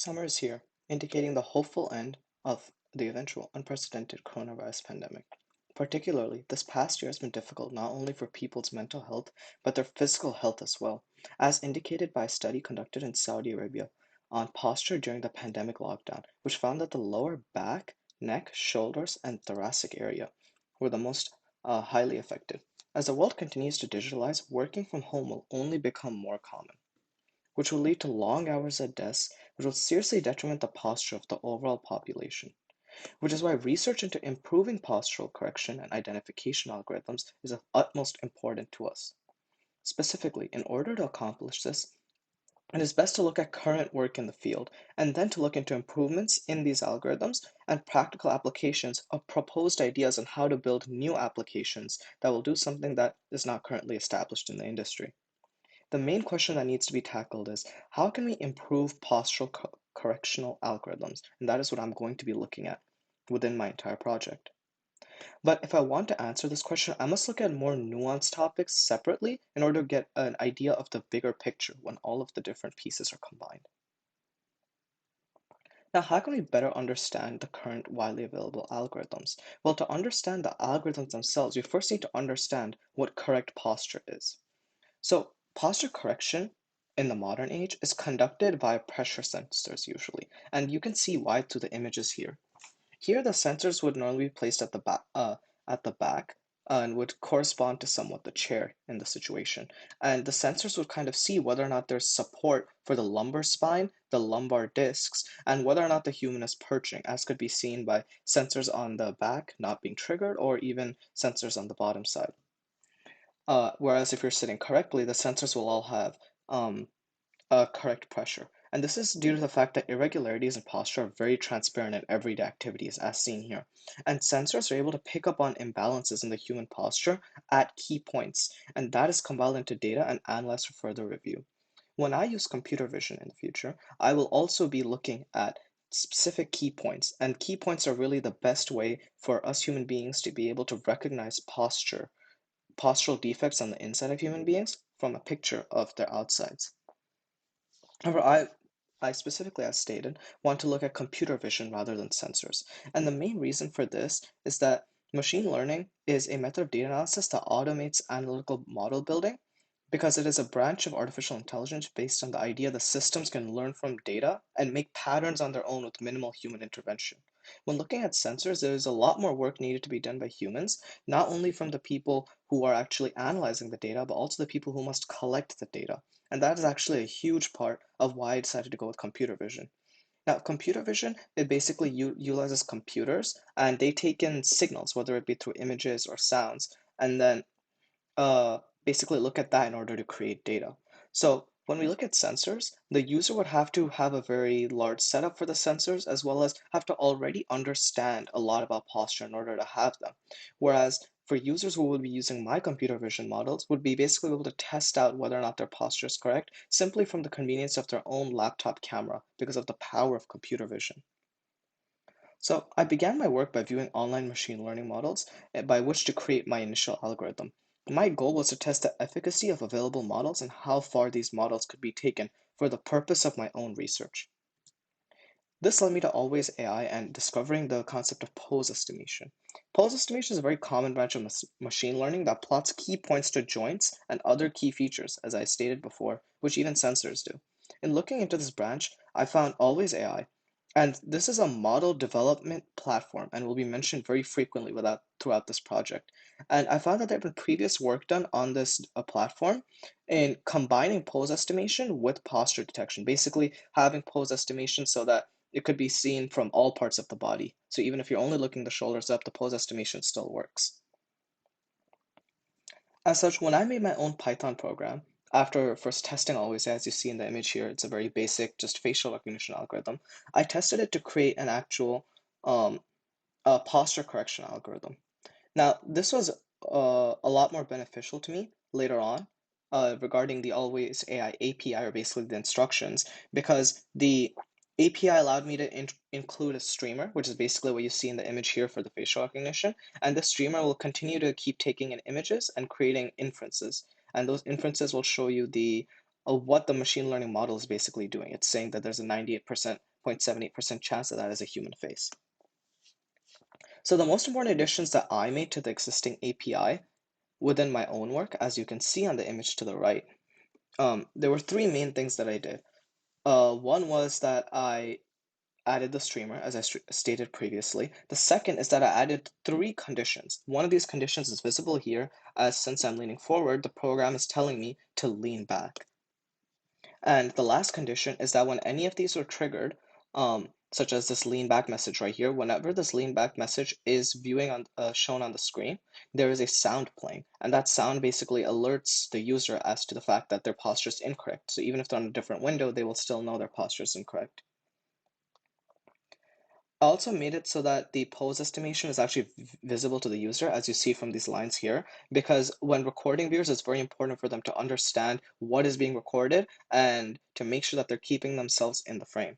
Summer is here, indicating the hopeful end of the eventual unprecedented coronavirus pandemic. Particularly, this past year has been difficult not only for people's mental health, but their physical health as well, as indicated by a study conducted in Saudi Arabia on posture during the pandemic lockdown, which found that the lower back, neck, shoulders, and thoracic area were the most highly affected. As the world continues to digitalize, working from home will only become more common, which will lead to long hours at desks, which will seriously detriment the posture of the overall population. Which is why research into improving postural correction and identification algorithms is of utmost importance to us. Specifically, in order to accomplish this, it is best to look at current work in the field and then to look into improvements in these algorithms and practical applications of proposed ideas on how to build new applications that will do something that is not currently established in the industry. The main question that needs to be tackled is how can we improve postural correctional algorithms? And that is what I'm going to be looking at within my entire project. But if I want to answer this question, I must look at more nuanced topics separately in order to get an idea of the bigger picture when all of the different pieces are combined. Now, how can we better understand the current widely available algorithms? Well, to understand the algorithms themselves, we first need to understand what correct posture is. So, posture correction in the modern age is conducted via pressure sensors usually, and you can see why through the images here. Here, the sensors would normally be placed at the back and would correspond to somewhat the chair in the situation. And the sensors would kind of see whether or not there's support for the lumbar spine, the lumbar discs, and whether or not the human is perching, as could be seen by sensors on the back not being triggered or even sensors on the bottom side. Whereas if you're sitting correctly, the sensors will all have um, a correct pressure. And this is due to the fact that irregularities in posture are very transparent in everyday activities, as seen here. And sensors are able to pick up on imbalances in the human posture at key points, and that is compiled into data and analyzed for further review. When I use computer vision in the future, I will also be looking at specific key points, and key points are really the best way for us human beings to be able to recognize postural defects on the inside of human beings from a picture of their outsides. However, I specifically, as stated, want to look at computer vision rather than sensors. And the main reason for this is that machine learning is a method of data analysis that automates analytical model building because it is a branch of artificial intelligence based on the idea that systems can learn from data and make patterns on their own with minimal human intervention. When looking at sensors, there is a lot more work needed to be done by humans, not only from the people who are actually analyzing the data, but also the people who must collect the data. And that is actually a huge part of why I decided to go with computer vision. Now, computer vision, it basically utilizes computers and they take in signals, whether it be through images or sounds, and then basically look at that in order to create data. So when we look at sensors, the user would have to have a very large setup for the sensors as well as have to already understand a lot about posture in order to have them. Whereas for users who will be using my computer vision models would be basically able to test out whether or not their posture is correct simply from the convenience of their own laptop camera because of the power of computer vision. So I began my work by viewing online machine learning models by which to create my initial algorithm. My goal was to test the efficacy of available models and how far these models could be taken for the purpose of my own research. This led me to Always AI and discovering the concept of pose estimation. Pose estimation is a very common branch of machine learning that plots key points to joints and other key features, as I stated before, which even sensors do. In looking into this branch, I found Always AI, and this is a model development platform and will be mentioned very frequently throughout this project. And I found that there had been previous work done on this platform in combining pose estimation with posture detection, basically having pose estimation so that it could be seen from all parts of the body. So even if you're only looking the shoulders up, the pose estimation still works. As such, when I made my own Python program, after first testing Always, as you see in the image here, it's a very basic, just facial recognition algorithm. I tested it to create an actual um, posture correction algorithm. Now, this was a lot more beneficial to me later on regarding the Always AI API, or basically the instructions, because the API allowed me to include a streamer, which is basically what you see in the image here for the facial recognition. And the streamer will continue to keep taking in images and creating inferences. And those inferences will show you the of what the machine learning model is basically doing. It's saying that there's a 98.78% chance that that is a human face. So the most important additions that I made to the existing API within my own work, as you can see on the image to the right, there were three main things that I did. One was that I added the streamer, as I stated previously. The second is that I added three conditions. One of these conditions is visible here, as since I'm leaning forward, the program is telling me to lean back. And the last condition is that when any of these are triggered, such as this lean back message right here, whenever this lean back message is shown on the screen, there is a sound playing, and that sound basically alerts the user as to the fact that their posture is incorrect. So even if they're on a different window, they will still know their posture is incorrect. I also made it so that the pose estimation is actually visible to the user, as you see from these lines here, because when recording viewers, it's very important for them to understand what is being recorded and to make sure that they're keeping themselves in the frame.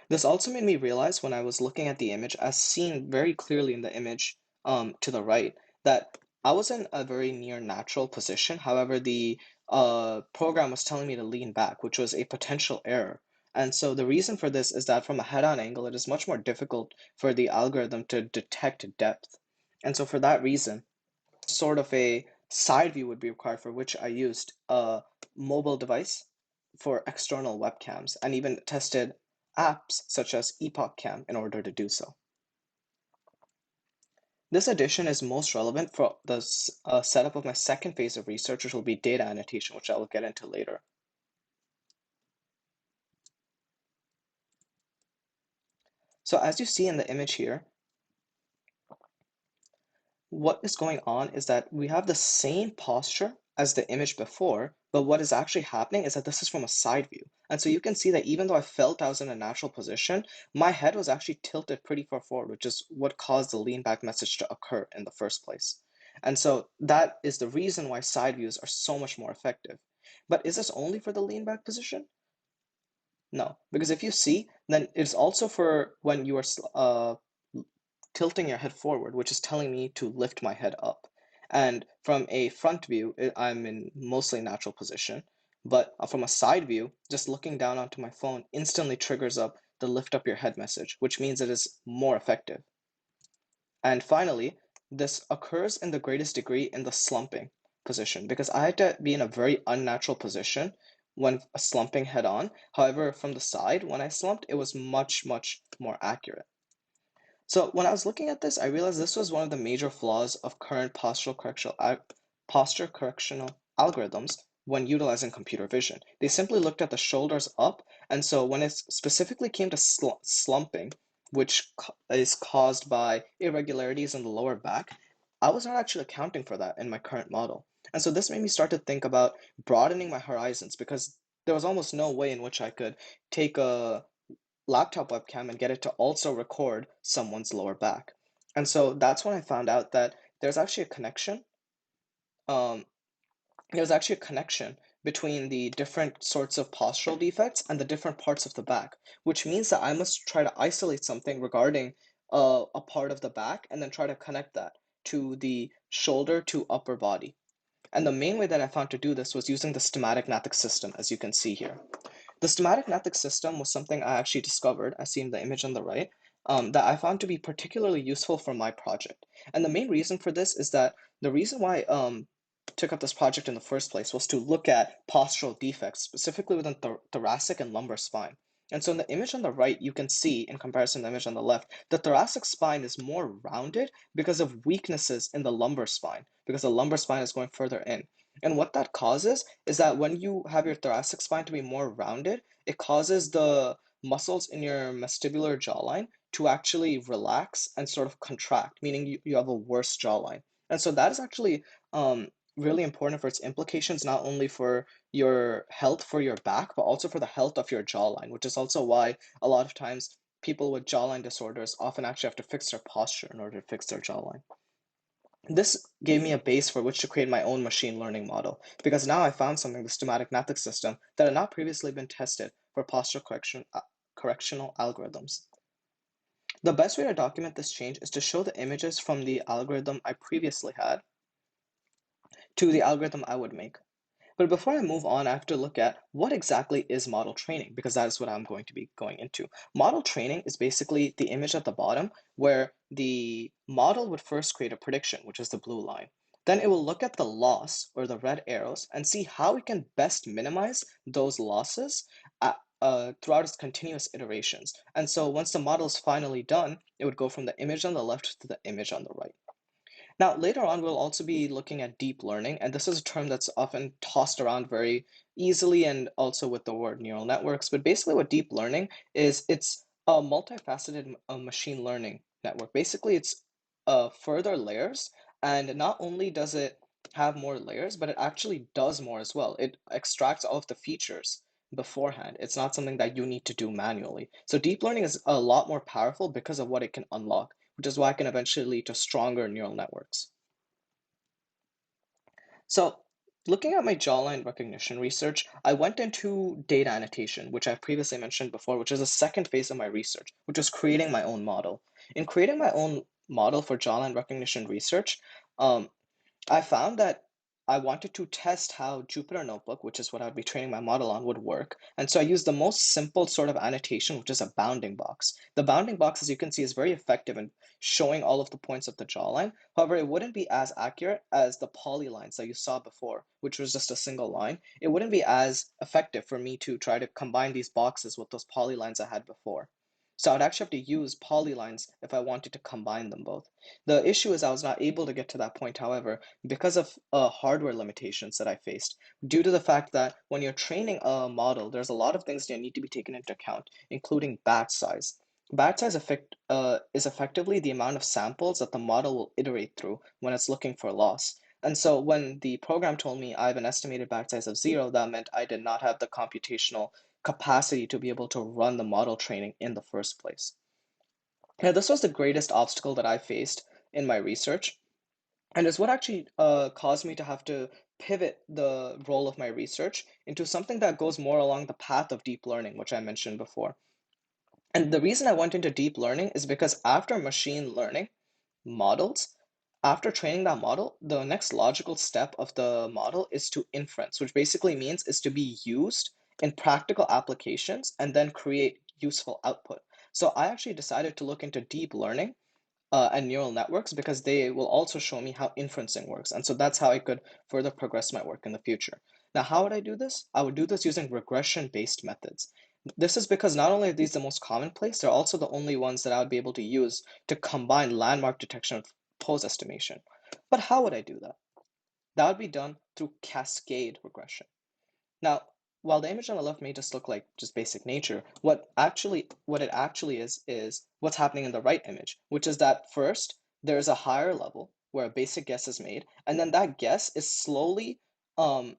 This also made me realize when I was looking at the image, as seen very clearly in the image to the right, that I was in a very near natural position. However, the program was telling me to lean back, which was a potential error. And so the reason for this is that from a head-on angle, it is much more difficult for the algorithm to detect depth. And so for that reason, sort of a side view would be required, for which I used a mobile device for external webcams and even tested apps such as Epoch Cam in order to do so. This addition is most relevant for the setup of my second phase of research, which will be data annotation, which I will get into later. So as you see in the image here, what is going on is that we have the same posture as the image before, but what is actually happening is that this is from a side view. And so you can see that even though I felt I was in a natural position, my head was actually tilted pretty far forward, which is what caused the lean back message to occur in the first place. And so that is the reason why side views are so much more effective. But is this only for the lean back position? No, because if you see, then it's also for when you are tilting your head forward, which is telling me to lift my head up. And from a front view, I'm in mostly natural position. But from a side view, just looking down onto my phone instantly triggers up the lift up your head message, which means it is more effective. And finally, this occurs in the greatest degree in the slumping position, because I had to be in a very unnatural position when slumping head on. However, from the side, when I slumped, it was much, much more accurate. So when I was looking at this, I realized this was one of the major flaws of current posture correctional algorithms when utilizing computer vision. They simply looked at the shoulders up, and so when it specifically came to slumping, which is caused by irregularities in the lower back, I was not actually accounting for that in my current model. And so this made me start to think about broadening my horizons, because there was almost no way in which I could take a laptop webcam and get it to also record someone's lower back. And so that's when I found out that there's actually a connection. Um, there's actually a connection between the different sorts of postural defects and the different parts of the back, which means that I must try to isolate something regarding a part of the back and then try to connect that to the shoulder to upper body. And the main way that I found to do this was using the schematic gnathic system, as you can see here. The schematic gnathic system was something I actually discovered, as seen in the image on the right, that I found to be particularly useful for my project. And the main reason for this is that the reason why I took up this project in the first place was to look at postural defects, specifically within thoracic and lumbar spine. And so in the image on the right, you can see, in comparison to the image on the left, the thoracic spine is more rounded because of weaknesses in the lumbar spine, because the lumbar spine is going further in. And what that causes is that when you have your thoracic spine to be more rounded, it causes the muscles in your vestibular jawline to actually relax and sort of contract, meaning you have a worse jawline. And so that is actually really important for its implications, not only for your health for your back, but also for the health of your jawline, which is also why a lot of times people with jawline disorders often actually have to fix their posture in order to fix their jawline. This gave me a base for which to create my own machine learning model, because now I found something, the schematic gnathic system, that had not previously been tested for correctional algorithms. The best way to document this change is to show the images from the algorithm I previously had to the algorithm I would make. But before I move on, I have to look at what exactly is model training, because that is what I'm going to be going into. Model training is basically the image at the bottom where the model would first create a prediction, which is the blue line. Then it will look at the loss or the red arrows and see how it can best minimize those losses throughout its continuous iterations. And so once the model is finally done, it would go from the image on the left to the image on the right. Now, later on, we'll also be looking at deep learning, and this is a term that's often tossed around very easily and also with the word neural networks. But basically, what deep learning is, it's a multifaceted machine learning network. Basically, it's further layers, and not only does it have more layers, but it actually does more as well. It extracts all of the features beforehand. It's not something that you need to do manually. So deep learning is a lot more powerful because of what it can unlock, which is why it can eventually lead to stronger neural networks. So looking at my jawline recognition research, I went into data annotation, which I've previously mentioned before, which is a second phase of my research, which is creating my own model. In creating my own model for jawline recognition research, um, I found that I wanted to test how Jupyter Notebook, which is what I'd be training my model on, would work. And so I used the most simple sort of annotation, which is a bounding box. The bounding box, as you can see, is very effective in showing all of the points of the jawline. However, it wouldn't be as accurate as the polylines that you saw before, which was just a single line. It wouldn't be as effective for me to try to combine these boxes with those polylines I had before. So I'd actually have to use polylines if I wanted to combine them both. The issue is I was not able to get to that point, however, because of hardware limitations that I faced, due to the fact that when you're training a model, there's a lot of things that need to be taken into account, including batch size. Batch size is effectively the amount of samples that the model will iterate through when it's looking for loss. And so when the program told me I have an estimated batch size of 0, that meant I did not have the computational capacity to be able to run the model training in the first place. Now, this was the greatest obstacle that I faced in my research, and is what actually caused me to have to pivot the role of my research into something that goes more along the path of deep learning, which I mentioned before. And the reason I went into deep learning is because after machine learning models, after training that model, the next logical step of the model is to inference, which basically means is to be used in practical applications and then create useful output. So I actually decided to look into deep learning and neural networks because they will also show me how inferencing works. And so that's how I could further progress my work in the future. Now, how would I do this? I would do this using regression-based methods. This is because not only are these the most commonplace, they're also the only ones that I would be able to use to combine landmark detection with pose estimation. But how would I do that? That would be done through cascade regression. Now, while the image on the left may just look like just basic nature, what it actually is what's happening in the right image, which is that first there's a higher level where a basic guess is made, and then that guess um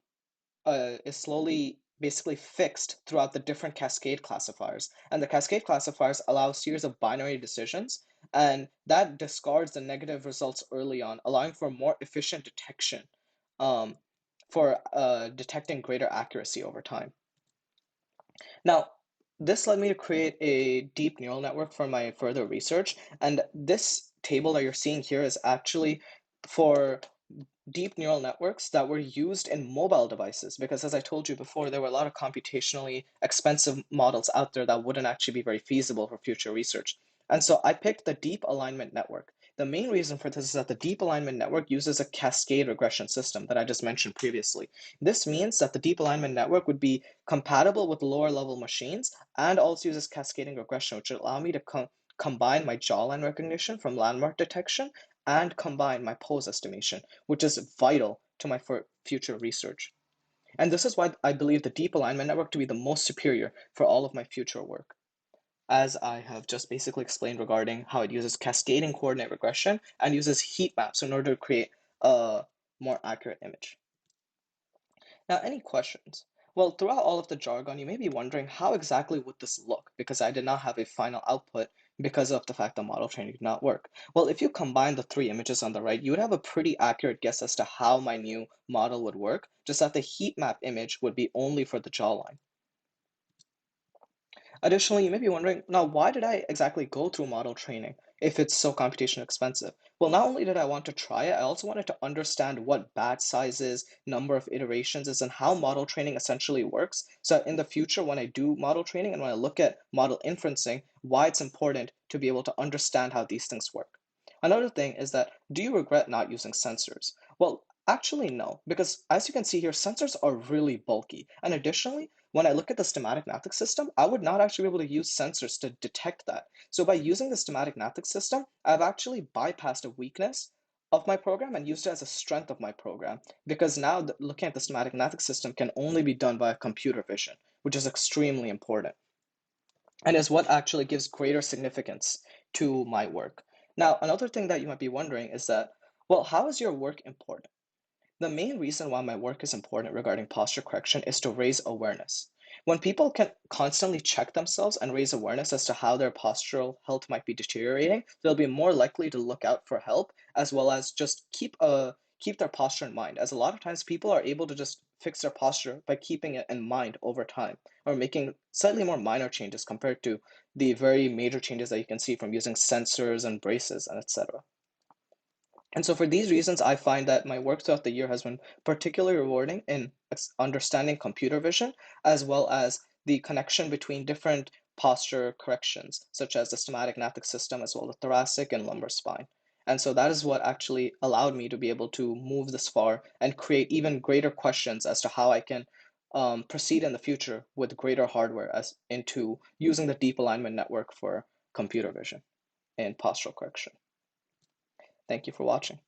is slowly basically fixed throughout the different cascade classifiers. And the cascade classifiers allow a series of binary decisions, and that discards the negative results early on, allowing for more efficient detection um, for detecting greater accuracy over time. Now, this led me to create a deep neural network for my further research, and this table that you're seeing here is actually for deep neural networks that were used in mobile devices because, as I told you before, there were a lot of computationally expensive models out there that wouldn't actually be very feasible for future research. And so I picked the deep alignment network. The main reason for this is that the deep alignment network uses a cascade regression system that I just mentioned previously. This means that the deep alignment network would be compatible with lower level machines and also uses cascading regression, which would allow me to combine my jawline recognition from landmark detection and combine my pose estimation, which is vital to my future research. And this is why I believe the deep alignment network to be the most superior for all of my future work, as I have just basically explained regarding how it uses cascading coordinate regression and uses heat maps in order to create a more accurate image. Now, any questions? Well, throughout all of the jargon, you may be wondering how exactly would this look, because I did not have a final output because of the fact the model training did not work. Well, if you combine the three images on the right, you would have a pretty accurate guess as to how my new model would work, just that the heat map image would be only for the jawline. Additionally, you may be wondering, now why did I exactly go through model training if it's so computationally expensive? Well, not only did I want to try it, I also wanted to understand what batch sizes, number of iterations is, and how model training essentially works. So in the future, when I do model training and when I look at model inferencing, why it's important to be able to understand how these things work. Another thing is that, do you regret not using sensors? Well, actually, no, because as you can see here, sensors are really bulky. And additionally, when I look at the schematic matrix system, I would not actually be able to use sensors to detect that. So by using the schematic matrix system, I've actually bypassed a weakness of my program and used it as a strength of my program, because now looking at the schematic matrix system can only be done via computer vision, which is extremely important and is what actually gives greater significance to my work. Now, another thing that you might be wondering is that, well, how is your work important? The main reason why my work is important regarding posture correction is to raise awareness. When people can constantly check themselves and raise awareness as to how their postural health might be deteriorating, they'll be more likely to look out for help as well as just keep their posture in mind. As a lot of times people are able to just fix their posture by keeping it in mind over time or making slightly more minor changes compared to the very major changes that you can see from using sensors and braces and etc. And so for these reasons, I find that my work throughout the year has been particularly rewarding in understanding computer vision, as well as the connection between different posture corrections, such as the somatic gnathic system, as well as the thoracic and lumbar spine. And so that is what actually allowed me to be able to move this far and create even greater questions as to how I can proceed in the future with greater hardware as into using the deep alignment network for computer vision and postural correction. Thank you for watching.